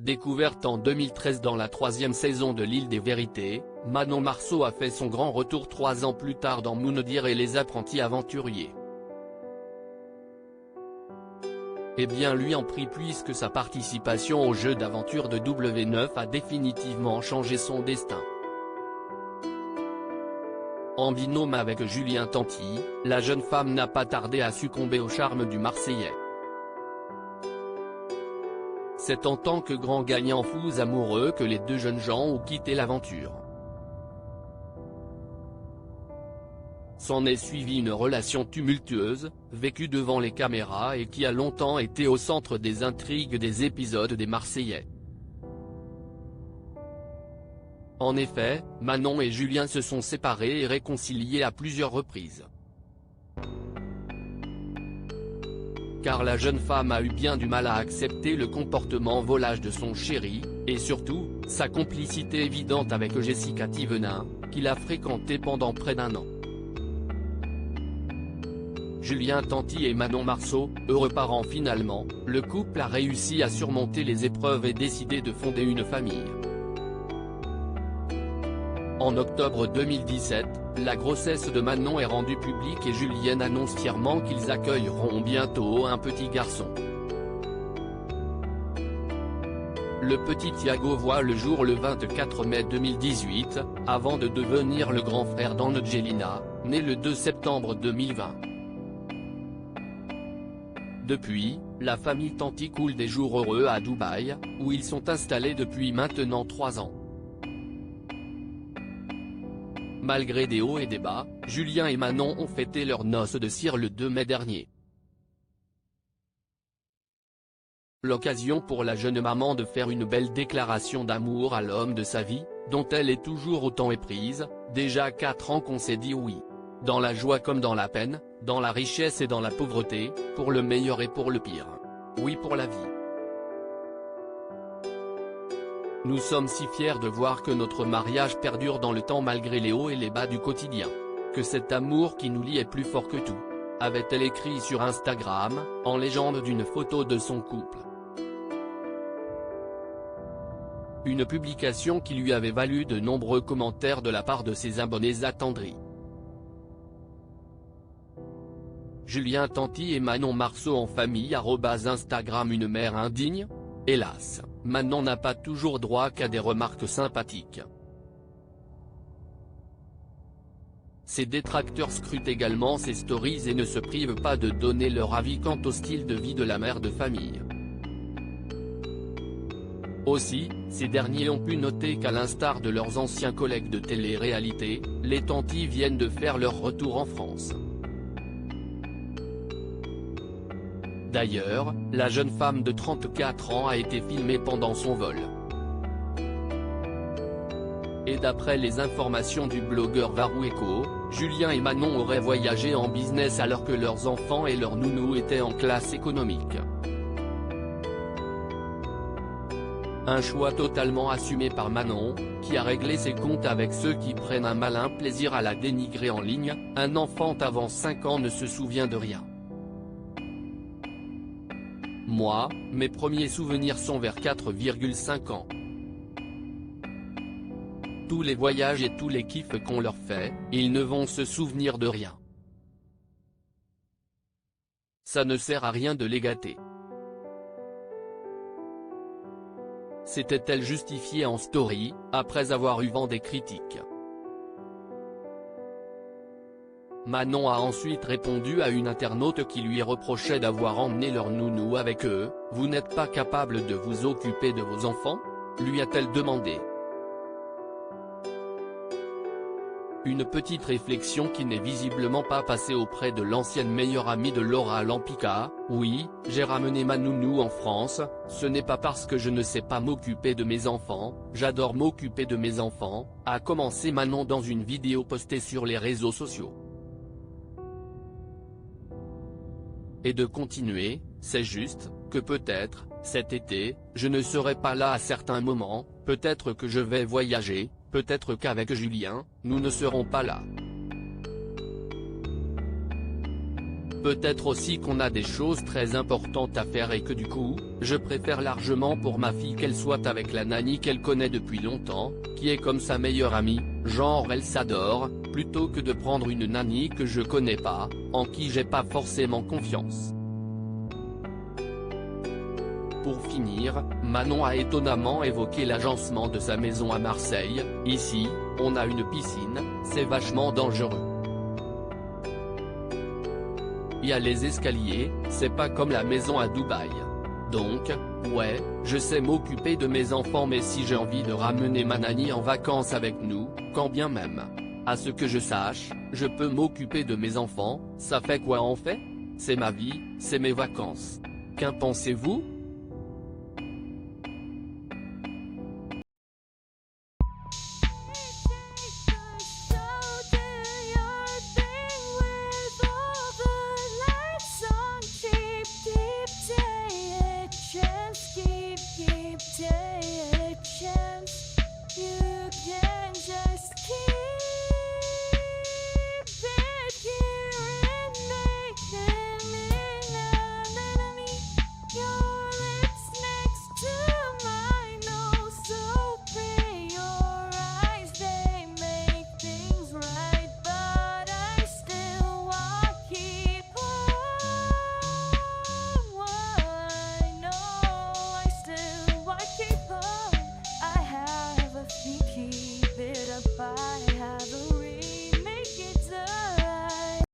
Découverte en 2013 dans la 3e saison de l'Île des Vérités, Manon Marceau a fait son grand retour 3 ans plus tard dans Moundir et les apprentis aventuriers. Eh bien lui en prie, puisque sa participation au jeu d'aventure de W9 a définitivement changé son destin. En binôme avec Julien Tanti, la jeune femme n'a pas tardé à succomber au charme du Marseillais. C'est en tant que grand gagnant fou amoureux que les deux jeunes gens ont quitté l'aventure. S'en est suivie une relation tumultueuse, vécue devant les caméras et qui a longtemps été au centre des intrigues des épisodes des Marseillais. En effet, Manon et Julien se sont séparés et réconciliés à plusieurs reprises. Car la jeune femme a eu bien du mal à accepter le comportement volage de son chéri, et surtout, sa complicité évidente avec Jessica Thévenin, qu'il a fréquentée pendant près d'1 an. Julien Tanti et Manon Marceau, heureux parents finalement, le couple a réussi à surmonter les épreuves et décidé de fonder une famille. En octobre 2017, la grossesse de Manon est rendue publique et Julien annonce fièrement qu'ils accueilleront bientôt un petit garçon. Le petit Thiago voit le jour le 24 mai 2018, avant de devenir le grand frère d'Angelina, né le 2 septembre 2020. Depuis, la famille Tanti coule des jours heureux à Dubaï, où ils sont installés depuis maintenant 3 ans. Malgré des hauts et des bas, Julien et Manon ont fêté leurs noces de cire le 2 mai dernier. L'occasion pour la jeune maman de faire une belle déclaration d'amour à l'homme de sa vie, dont elle est toujours autant éprise, déjà 4 ans qu'on s'est dit oui. Dans la joie comme dans la peine, dans la richesse et dans la pauvreté, pour le meilleur et pour le pire. Oui pour la vie. Nous sommes si fiers de voir que notre mariage perdure dans le temps malgré les hauts et les bas du quotidien. Que cet amour qui nous lie est plus fort que tout. Avait-elle écrit sur Instagram, en légende d'une photo de son couple. Une publication qui lui avait valu de nombreux commentaires de la part de ses abonnés attendris. Julien Tanti et Manon Marceau en famille @Instagram une mère indigne. Hélas, Manon n'a pas toujours droit qu'à des remarques sympathiques. Ses détracteurs scrutent également ses stories et ne se privent pas de donner leur avis quant au style de vie de la mère de famille. Aussi, ces derniers ont pu noter qu'à l'instar de leurs anciens collègues de télé-réalité, les Tanti viennent de faire leur retour en France. D'ailleurs, la jeune femme de 34 ans a été filmée pendant son vol. Et d'après les informations du blogueur Varoueco, Julien et Manon auraient voyagé en business alors que leurs enfants et leurs nounous étaient en classe économique. Un choix totalement assumé par Manon, qui a réglé ses comptes avec ceux qui prennent un malin plaisir à la dénigrer en ligne. Un enfant avant 5 ans ne se souvient de rien. Moi, mes premiers souvenirs sont vers 4,5 ans. Tous les voyages et tous les kiffs qu'on leur fait, ils ne vont se souvenir de rien. Ça ne sert à rien de les gâter. S'était-elle justifiée en story, après avoir eu vent des critiques. Manon a ensuite répondu à une internaute qui lui reprochait d'avoir emmené leur nounou avec eux. « Vous n'êtes pas capable de vous occuper de vos enfants ?» lui a-t-elle demandé. Une petite réflexion qui n'est visiblement pas passée auprès de l'ancienne meilleure amie de Laura Lampica. « Oui, j'ai ramené ma nounou en France, ce n'est pas parce que je ne sais pas m'occuper de mes enfants, j'adore m'occuper de mes enfants », a commencé Manon dans une vidéo postée sur les réseaux sociaux. Et de continuer, c'est juste, que peut-être, cet été, je ne serai pas là à certains moments, peut-être que je vais voyager, peut-être qu'avec Julien, nous ne serons pas là. Peut-être aussi qu'on a des choses très importantes à faire et que du coup, je préfère largement pour ma fille qu'elle soit avec la nanny qu'elle connaît depuis longtemps, qui est comme sa meilleure amie, genre elle s'adore, plutôt que de prendre une nanny que je connais pas, en qui j'ai pas forcément confiance. Pour finir, Manon a étonnamment évoqué l'agencement de sa maison à Marseille. Ici, on a une piscine, c'est vachement dangereux. Y a les escaliers, c'est pas comme la maison à Dubaï. Donc, ouais, je sais m'occuper de mes enfants, mais si j'ai envie de ramener ma nanny en vacances avec nous, quand bien même, à ce que je sache, je peux m'occuper de mes enfants, ça fait quoi en fait? C'est ma vie, c'est mes vacances. Qu'en pensez-vous ?